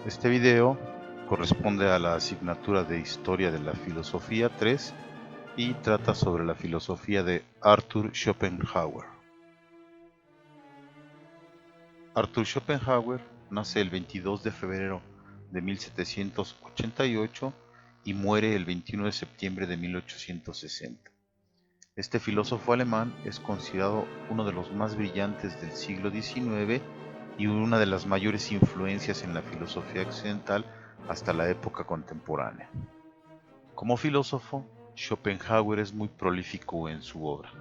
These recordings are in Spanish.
Este video corresponde a la asignatura de Historia de la Filosofía 3 y trata sobre la filosofía de Arthur Schopenhauer. Arthur Schopenhauer nace el 22 de febrero de 1788 y muere el 21 de septiembre de 1860. Este filósofo alemán es considerado uno de los más brillantes del siglo XIX y una de las mayores influencias en la filosofía occidental hasta la época contemporánea. Como filósofo, Schopenhauer es muy prolífico en su obra.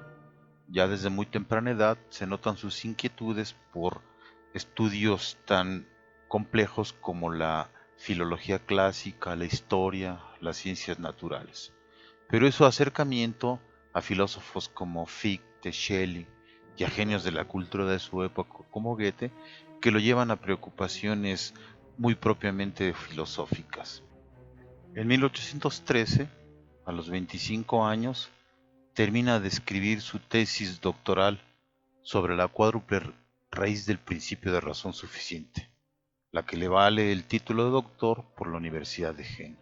Ya desde muy temprana edad se notan sus inquietudes por estudios tan complejos como la filología clásica, la historia, las ciencias naturales. Pero es su acercamiento a filósofos como Fichte, Schelling y a genios de la cultura de su época como Goethe que lo llevan a preocupaciones muy propiamente filosóficas. En 1813, a los 25 años, termina de escribir su tesis doctoral sobre la cuádruple raíz del principio de razón suficiente, la que le vale el título de doctor por la Universidad de Jena.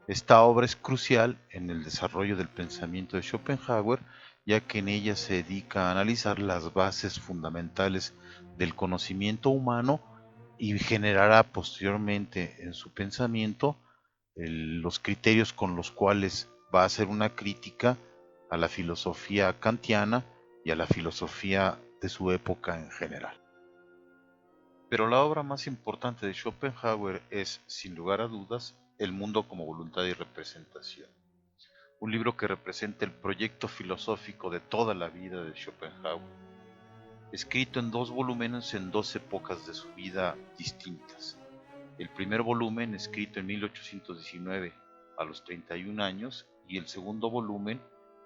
Esta obra es crucial en el desarrollo del pensamiento de Schopenhauer, ya que en ella se dedica a analizar las bases fundamentales del conocimiento humano y generará posteriormente en su pensamiento los criterios con los cuales va a hacer una crítica a la filosofía kantiana y a la filosofía de su época en general. Pero la obra más importante de Schopenhauer es, sin lugar a dudas, El mundo como voluntad y representación, un libro que representa el proyecto filosófico de toda la vida de Schopenhauer, escrito en 2 volúmenes en 2 épocas de su vida distintas. El primer volumen, escrito en 1819 a los 31 años, y el segundo volumen,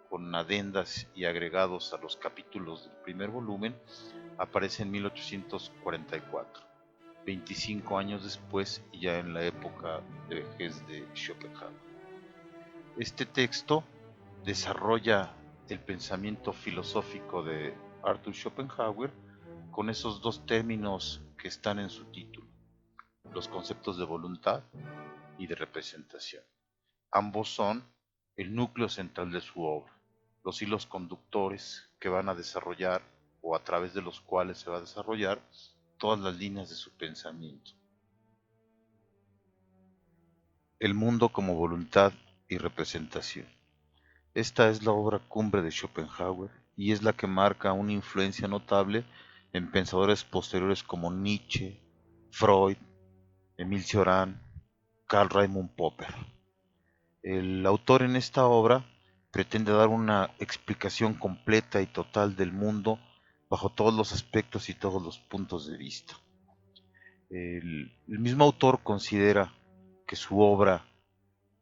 con adendas y agregados a los capítulos del primer volumen, aparece en 1844, 25 años después y ya en la época de vejez de Schopenhauer. Este texto desarrolla el pensamiento filosófico de Arthur Schopenhauer con esos dos términos que están en su título, los conceptos de voluntad y de representación. Ambos son el núcleo central de su obra, los hilos conductores que van a desarrollar o a través de los cuales se va a desarrollar todas las líneas de su pensamiento. El mundo como voluntad y representación. Esta es la obra cumbre de Schopenhauer y es la que marca una influencia notable en pensadores posteriores como Nietzsche, Freud, Emile Cioran, Karl Raimund Popper. El autor en esta obra pretende dar una explicación completa y total del mundo bajo todos los aspectos y todos los puntos de vista. El mismo autor considera que su obra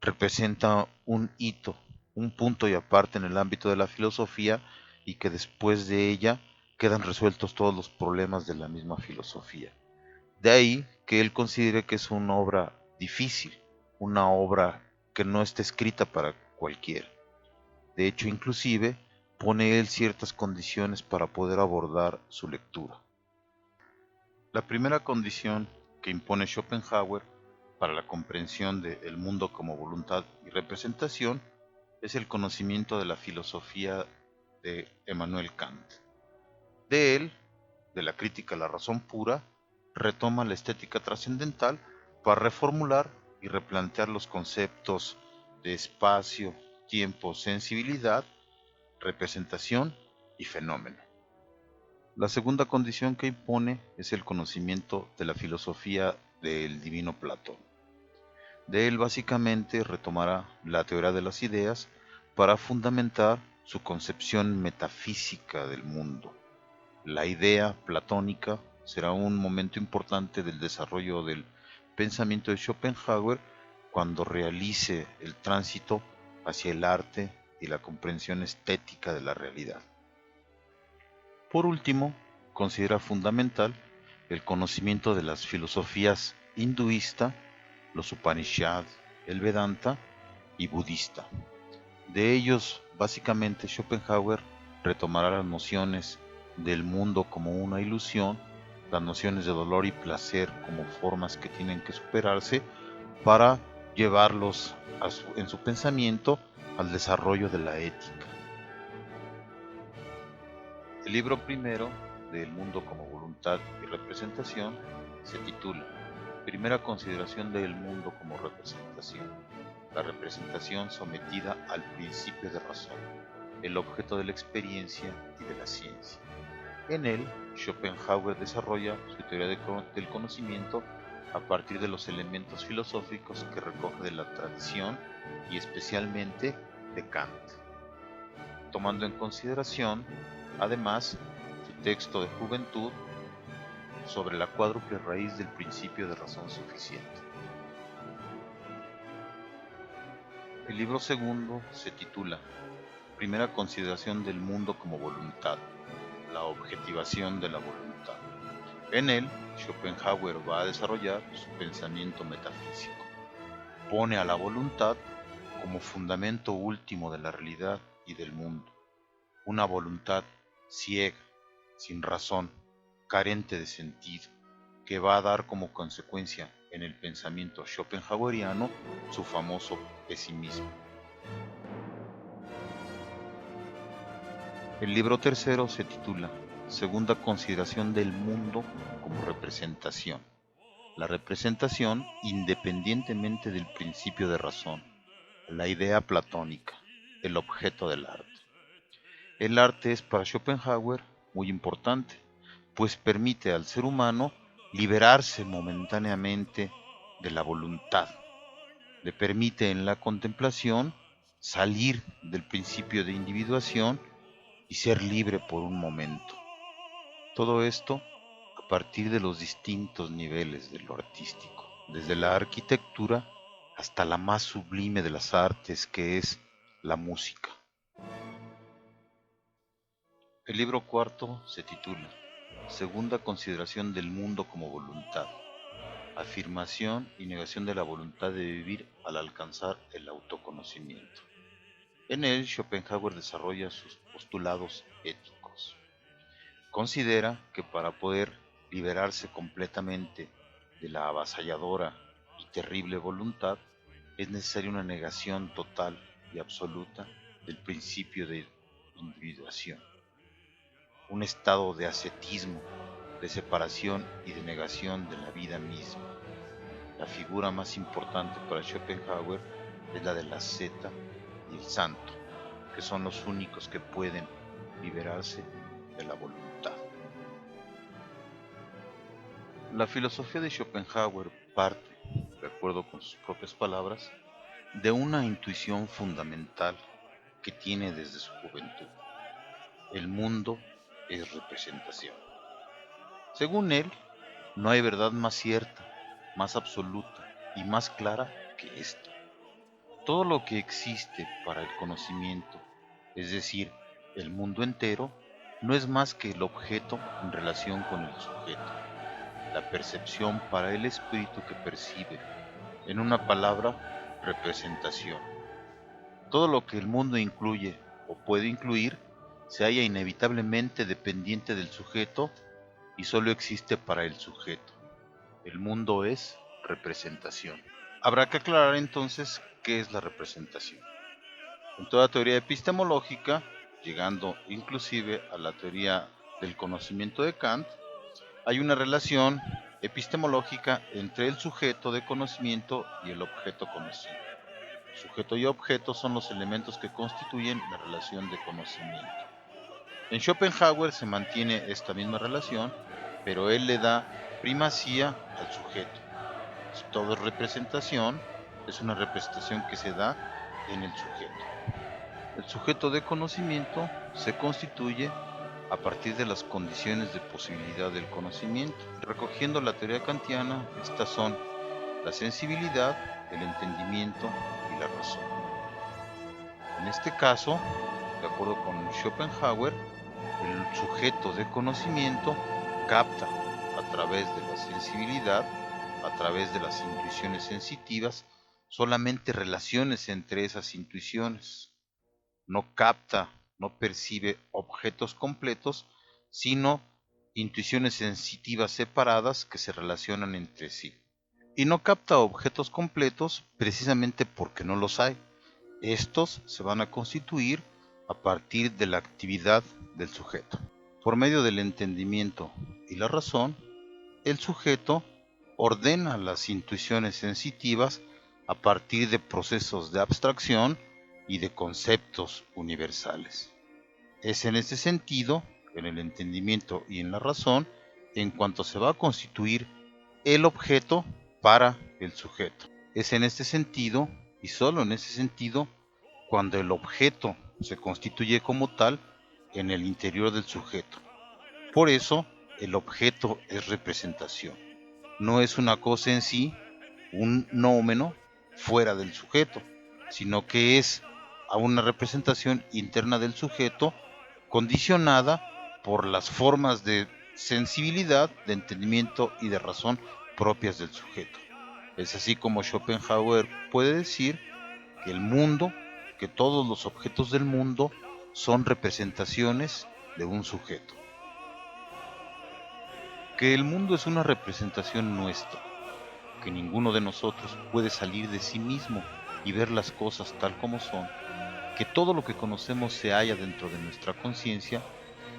representa un hito, un punto y aparte en el ámbito de la filosofía y que después de ella quedan resueltos todos los problemas de la misma filosofía. De ahí que él considere que es una obra difícil, una obra que no está escrita para cualquiera. De hecho, inclusive, pone él ciertas condiciones para poder abordar su lectura. La primera condición que impone Schopenhauer para la comprensión de el mundo como voluntad y representación es el conocimiento de la filosofía de Emmanuel Kant. De él, de la crítica a la razón pura, retoma la estética trascendental para reformular y replantear los conceptos de espacio, tiempo, sensibilidad, representación y fenómeno. La segunda condición que impone es el conocimiento de la filosofía del divino Platón. De él básicamente retomará la teoría de las ideas para fundamentar su concepción metafísica del mundo. La idea platónica será un momento importante del desarrollo del pensamiento de Schopenhauer cuando realice el tránsito hacia el arte y la comprensión estética de la realidad. Por último, considera fundamental el conocimiento de las filosofías hinduista, los Upanishads, el Vedanta y budista. De ellos, básicamente, Schopenhauer retomará las nociones del mundo como una ilusión las nociones de dolor y placer como formas que tienen que superarse para llevarlos en su pensamiento al desarrollo de la ética. El libro primero del mundo como voluntad y representación se titula Primera consideración del mundo como representación. La representación sometida al principio de razón, el objeto de la experiencia y de la ciencia. En él, Schopenhauer desarrolla su teoría del conocimiento a partir de los elementos filosóficos que recoge de la tradición y especialmente de Kant, tomando en consideración, además, su texto de juventud sobre la cuádruple raíz del principio de razón suficiente. El libro segundo se titula Primera consideración del mundo como voluntad, la objetivación de la voluntad. En él, Schopenhauer va a desarrollar su pensamiento metafísico. Pone a la voluntad como fundamento último de la realidad y del mundo. Una voluntad ciega, sin razón, carente de sentido, que va a dar como consecuencia en el pensamiento schopenhaueriano su famoso pesimismo. El libro tercero se titula Segunda consideración del mundo como representación. La representación independientemente del principio de razón, la idea platónica, el objeto del arte. El arte es para Schopenhauer muy importante, pues permite al ser humano liberarse momentáneamente de la voluntad. Le permite en la contemplación salir del principio de individuación y ser libre por un momento. Todo esto a partir de los distintos niveles de lo artístico, desde la arquitectura hasta la más sublime de las artes, que es la música. El libro cuarto se titula Segunda consideración del mundo como voluntad, afirmación y negación de la voluntad de vivir al alcanzar el autoconocimiento. En él, Schopenhauer desarrolla sus postulados éticos. Considera que para poder liberarse completamente de la avasalladora y terrible voluntad, es necesaria una negación total y absoluta del principio de individuación, un estado de ascetismo, de separación y de negación de la vida misma. La figura más importante para Schopenhauer es la del asceta y el santo, que son los únicos que pueden liberarse de la voluntad. La filosofía de Schopenhauer parte, de acuerdo con sus propias palabras, de una intuición fundamental que tiene desde su juventud. El mundo es representación. Según él, no hay verdad más cierta, más absoluta y más clara que esta. Todo lo que existe para el conocimiento, es decir, el mundo entero, no es más que el objeto en relación con el sujeto, la percepción para el espíritu que percibe, en una palabra, representación. Todo lo que el mundo incluye o puede incluir se halla inevitablemente dependiente del sujeto y solo existe para el sujeto. El mundo es representación. Habrá que aclarar entonces qué es la representación. En toda teoría epistemológica, llegando inclusive a la teoría del conocimiento de Kant, hay una relación epistemológica entre el sujeto de conocimiento y el objeto conocido. Sujeto y objeto son los elementos que constituyen la relación de conocimiento. En Schopenhauer se mantiene esta misma relación, pero él le da primacía al sujeto. Si todo es representación, es una representación que se da en el sujeto. El sujeto de conocimiento se constituye a partir de las condiciones de posibilidad del conocimiento. Recogiendo la teoría kantiana, estas son la sensibilidad, el entendimiento y la razón. En este caso, de acuerdo con Schopenhauer, el sujeto de conocimiento capta a través de la sensibilidad, a través de las intuiciones sensitivas, solamente relaciones entre esas intuiciones. No capta, no percibe objetos completos, sino intuiciones sensitivas separadas que se relacionan entre sí. Y no capta objetos completos precisamente porque no los hay. Estos se van a constituir a partir de la actividad del sujeto. Por medio del entendimiento y la razón, el sujeto ordena las intuiciones sensitivas a partir de procesos de abstracción y de conceptos universales. Es en ese sentido, en el entendimiento y en la razón, en cuanto se va a constituir el objeto para el sujeto. Es en este sentido, y solo en ese sentido, cuando el objeto se constituye como tal en el interior del sujeto. Por eso, el objeto es representación. No es una cosa en sí, un nómeno fuera del sujeto, sino que es a una representación interna del sujeto condicionada por las formas de sensibilidad, de entendimiento y de razón propias del sujeto. Es así como Schopenhauer puede decir que el mundo, que todos los objetos del mundo son representaciones de un sujeto. Que el mundo es una representación nuestra, que ninguno de nosotros puede salir de sí mismo y ver las cosas tal como son, que todo lo que conocemos se halla dentro de nuestra conciencia,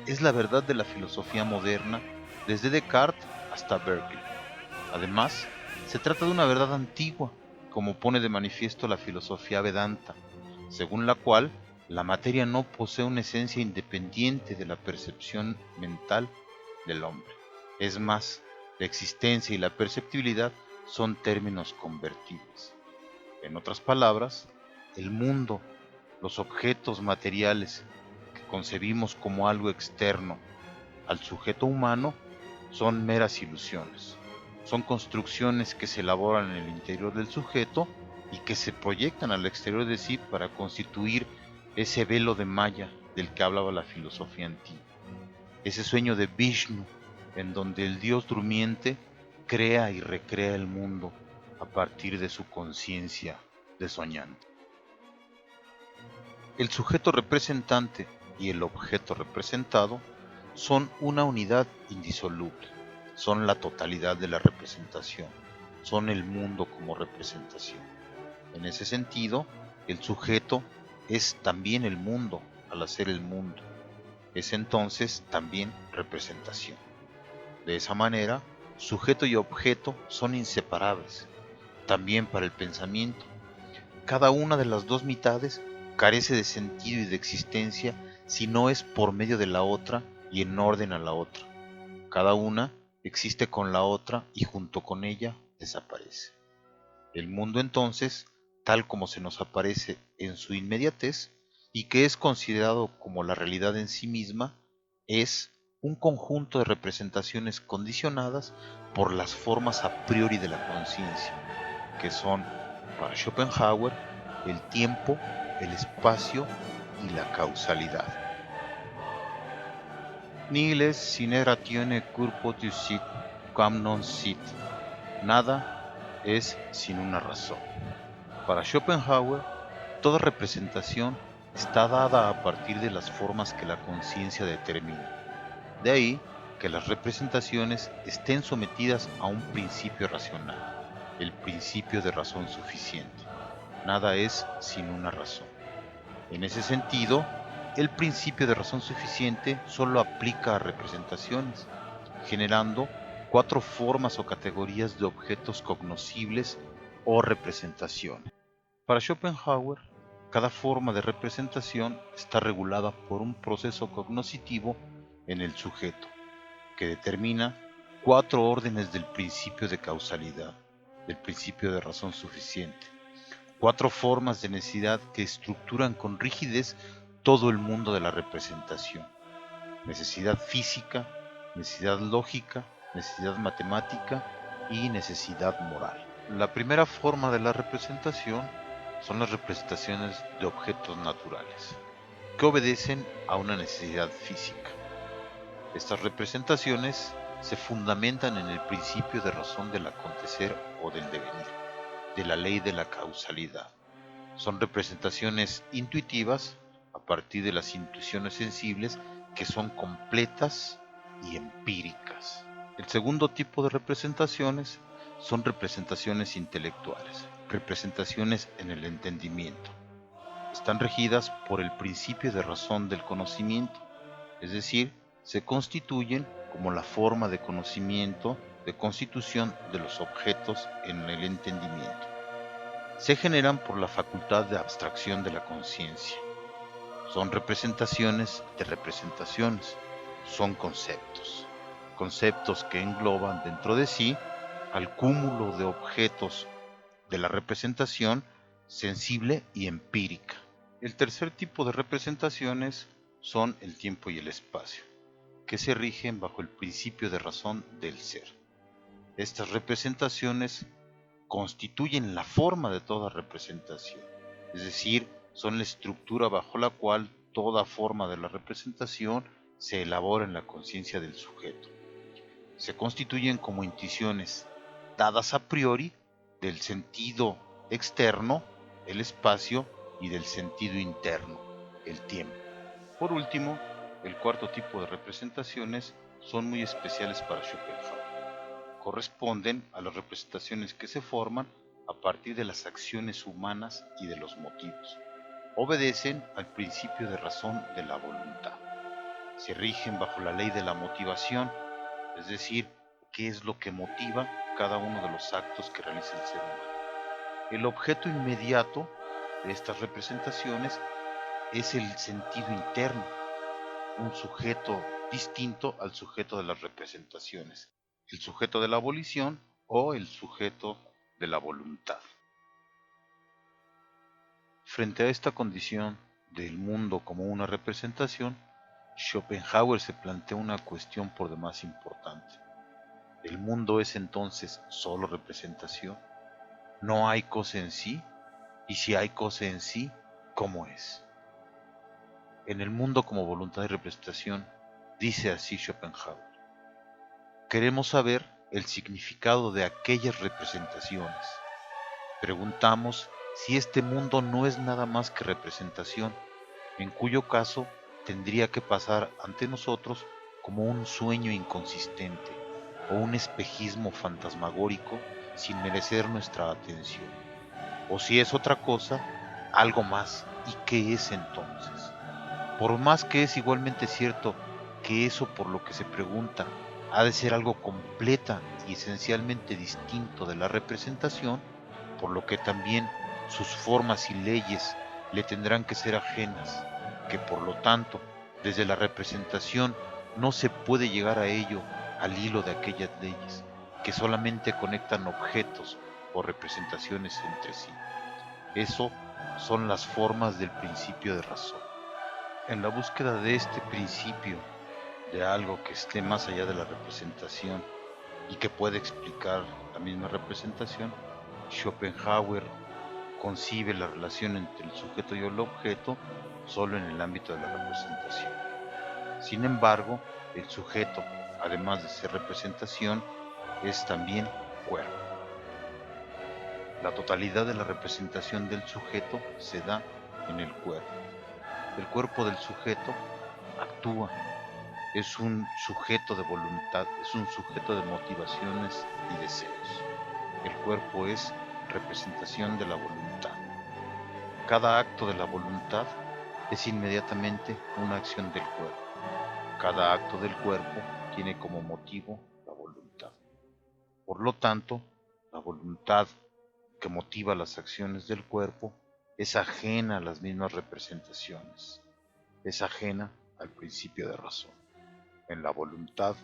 es la verdad de la filosofía moderna desde Descartes hasta Berkeley. Además, se trata de una verdad antigua, como pone de manifiesto la filosofía Vedanta, según la cual la materia no posee una esencia independiente de la percepción mental del hombre. Es más, la existencia y la perceptibilidad son términos convertibles. En otras palabras, el mundo, los objetos materiales que concebimos como algo externo al sujeto humano, son meras ilusiones. Son construcciones que se elaboran en el interior del sujeto y que se proyectan al exterior de sí para constituir ese velo de malla del que hablaba la filosofía antigua. Ese sueño de Vishnu, en donde el dios durmiente crea y recrea el mundo a partir de su conciencia de soñante. El sujeto representante y el objeto representado son una unidad indisoluble, son la totalidad de la representación, son el mundo como representación. En ese sentido, el sujeto es también el mundo al hacer el mundo, es entonces también representación. De esa manera, sujeto y objeto son inseparables, también para el pensamiento. Cada una de las dos mitades carece de sentido y de existencia si no es por medio de la otra y en orden a la otra. Cada una existe con la otra y junto con ella desaparece. El mundo entonces, tal como se nos aparece en su inmediatez y que es considerado como la realidad en sí misma, es un conjunto de representaciones condicionadas por las formas a priori de la conciencia, que son, para Schopenhauer, el tiempo, el espacio y la causalidad. Nihil sine ratione corporeus sit, quam non sit. Nada es sin una razón. Para Schopenhauer, toda representación está dada a partir de las formas que la conciencia determina. De ahí que las representaciones estén sometidas a un principio racional, el principio de razón suficiente. Nada es sin una razón. En ese sentido, el principio de razón suficiente solo aplica a representaciones, generando cuatro formas o categorías de objetos cognoscibles o representaciones. Para Schopenhauer, cada forma de representación está regulada por un proceso cognoscitivo en el sujeto, que determina cuatro órdenes del principio de causalidad, del principio de razón suficiente, cuatro formas de necesidad que estructuran con rigidez todo el mundo de la representación: necesidad física, necesidad lógica, necesidad matemática y necesidad moral. La primera forma de la representación son las representaciones de objetos naturales, que obedecen a una necesidad física. Estas representaciones se fundamentan en el principio de razón del acontecer o del devenir, de la ley de la causalidad. Son representaciones intuitivas a partir de las intuiciones sensibles que son completas y empíricas. El segundo tipo de representaciones son representaciones intelectuales, representaciones en el entendimiento. Están regidas por el principio de razón del conocimiento, es decir, se constituyen como la forma de conocimiento de constitución de los objetos en el entendimiento. Se generan por la facultad de abstracción de la conciencia. Son representaciones de representaciones, son conceptos. Conceptos que engloban dentro de sí al cúmulo de objetos de la representación sensible y empírica. El tercer tipo de representaciones son el tiempo y el espacio, que se rigen bajo el principio de razón del ser. Estas representaciones constituyen la forma de toda representación, es decir, son la estructura bajo la cual toda forma de la representación se elabora en la conciencia del sujeto. Se constituyen como intuiciones dadas a priori del sentido externo, el espacio, y del sentido interno, el tiempo. Por último, el cuarto tipo de representaciones son muy especiales para Schopenhauer. Corresponden a las representaciones que se forman a partir de las acciones humanas y de los motivos. Obedecen al principio de razón de la voluntad. Se rigen bajo la ley de la motivación, es decir, qué es lo que motiva cada uno de los actos que realiza el ser humano. El objeto inmediato de estas representaciones es el sentido interno, un sujeto distinto al sujeto de las representaciones, el sujeto de la volición o el sujeto de la voluntad. Frente a esta condición del mundo como una representación, Schopenhauer se plantea una cuestión por demás importante. ¿El mundo es entonces solo representación? ¿No hay cosa en sí? Y si hay cosa en sí, ¿cómo es? En el mundo como voluntad y representación, dice así Schopenhauer, queremos saber el significado de aquellas representaciones. Preguntamos si este mundo no es nada más que representación, en cuyo caso tendría que pasar ante nosotros como un sueño inconsistente o un espejismo fantasmagórico sin merecer nuestra atención. O si es otra cosa, algo más. ¿Y qué es entonces? Por más que es igualmente cierto que eso por lo que se pregunta ha de ser algo completa y esencialmente distinto de la representación, por lo que también sus formas y leyes le tendrán que ser ajenas, que por lo tanto, desde la representación no se puede llegar a ello al hilo de aquellas leyes, que solamente conectan objetos o representaciones entre sí. Eso son las formas del principio de razón. En la búsqueda de este principio, de algo que esté más allá de la representación y que pueda explicar la misma representación, Schopenhauer concibe la relación entre el sujeto y el objeto solo en el ámbito de la representación. Sin embargo, el sujeto, además de ser representación, es también cuerpo. La totalidad de la representación del sujeto se da en el cuerpo. El cuerpo del sujeto actúa, es un sujeto de voluntad, es un sujeto de motivaciones y deseos. El cuerpo es representación de la voluntad. Cada acto de la voluntad es inmediatamente una acción del cuerpo. Cada acto del cuerpo tiene como motivo la voluntad. Por lo tanto, la voluntad que motiva las acciones del cuerpo es ajena a las mismas representaciones, es ajena al principio de razón. En la voluntad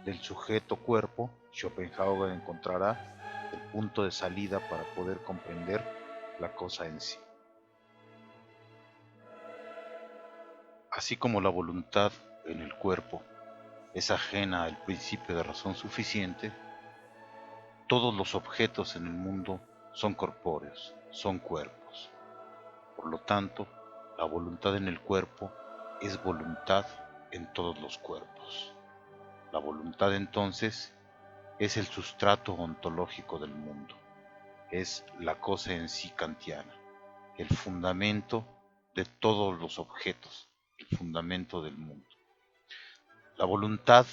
del sujeto cuerpo, Schopenhauer encontrará el punto de salida para poder comprender la cosa en sí. Así como la voluntad en el cuerpo es ajena al principio de razón suficiente, todos los objetos en el mundo son corpóreos, son cuerpos. Por lo tanto, la voluntad en el cuerpo es voluntad en todos los cuerpos. La voluntad entonces es el sustrato ontológico del mundo, es la cosa en sí kantiana, el fundamento de todos los objetos, el fundamento del mundo. La voluntad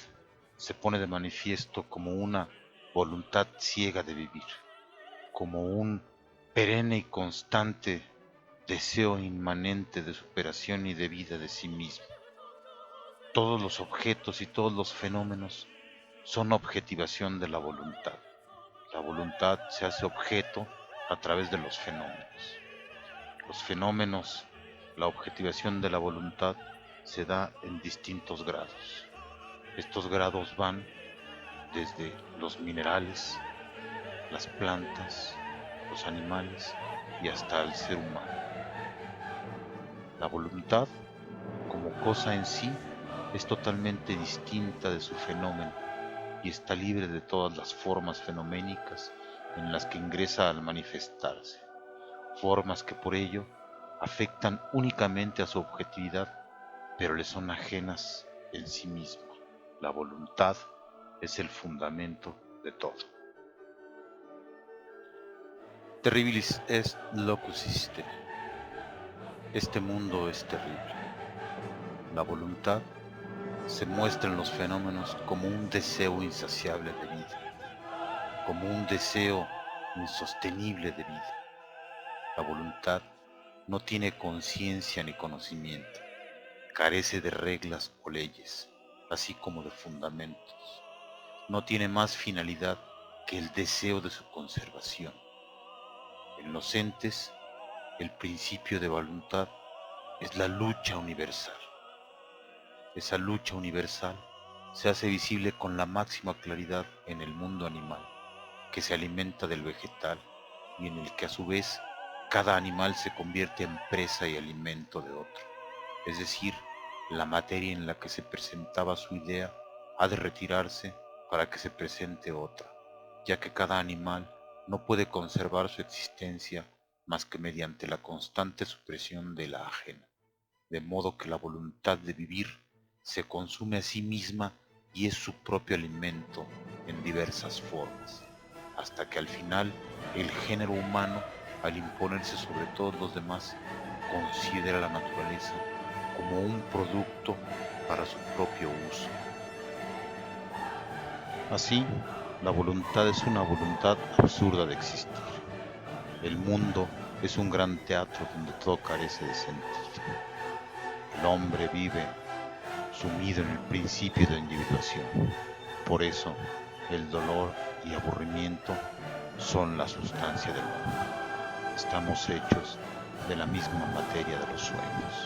se pone de manifiesto como una voluntad ciega de vivir, como un perenne y constante deseo inmanente de superación y de vida de sí mismo. Todos los objetos y todos los fenómenos son objetivación de la voluntad. La voluntad se hace objeto a través de los fenómenos. Los fenómenos, la objetivación de la voluntad se da en distintos grados. Estos grados van desde los minerales, las plantas, los animales y hasta el ser humano. La voluntad, como cosa en sí, es totalmente distinta de su fenómeno y está libre de todas las formas fenoménicas en las que ingresa al manifestarse, formas que por ello afectan únicamente a su objetividad, pero le son ajenas en sí misma. La voluntad es el fundamento de todo. Terribilis est locus iste. Este mundo es terrible. La voluntad se muestra en los fenómenos como un deseo insaciable de vida, como un deseo insostenible de vida. La voluntad no tiene conciencia ni conocimiento, carece de reglas o leyes, así como de fundamentos. No tiene más finalidad que el deseo de su conservación. En los entes, el principio de voluntad es la lucha universal. Esa lucha universal se hace visible con la máxima claridad en el mundo animal, que se alimenta del vegetal y en el que a su vez cada animal se convierte en presa y alimento de otro. Es decir, la materia en la que se presentaba su idea ha de retirarse para que se presente otra, ya que cada animal no puede conservar su existencia más que mediante la constante supresión de la ajena, de modo que la voluntad de vivir se consume a sí misma y es su propio alimento en diversas formas, hasta que al final el género humano, al imponerse sobre todos los demás, considera la naturaleza como un producto para su propio uso. Así, la voluntad es una voluntad absurda de existir. El mundo es un gran teatro donde todo carece de sentido. El hombre vive sumido en el principio de individuación. Por eso, el dolor y aburrimiento son la sustancia del mundo. Estamos hechos de la misma materia de los sueños.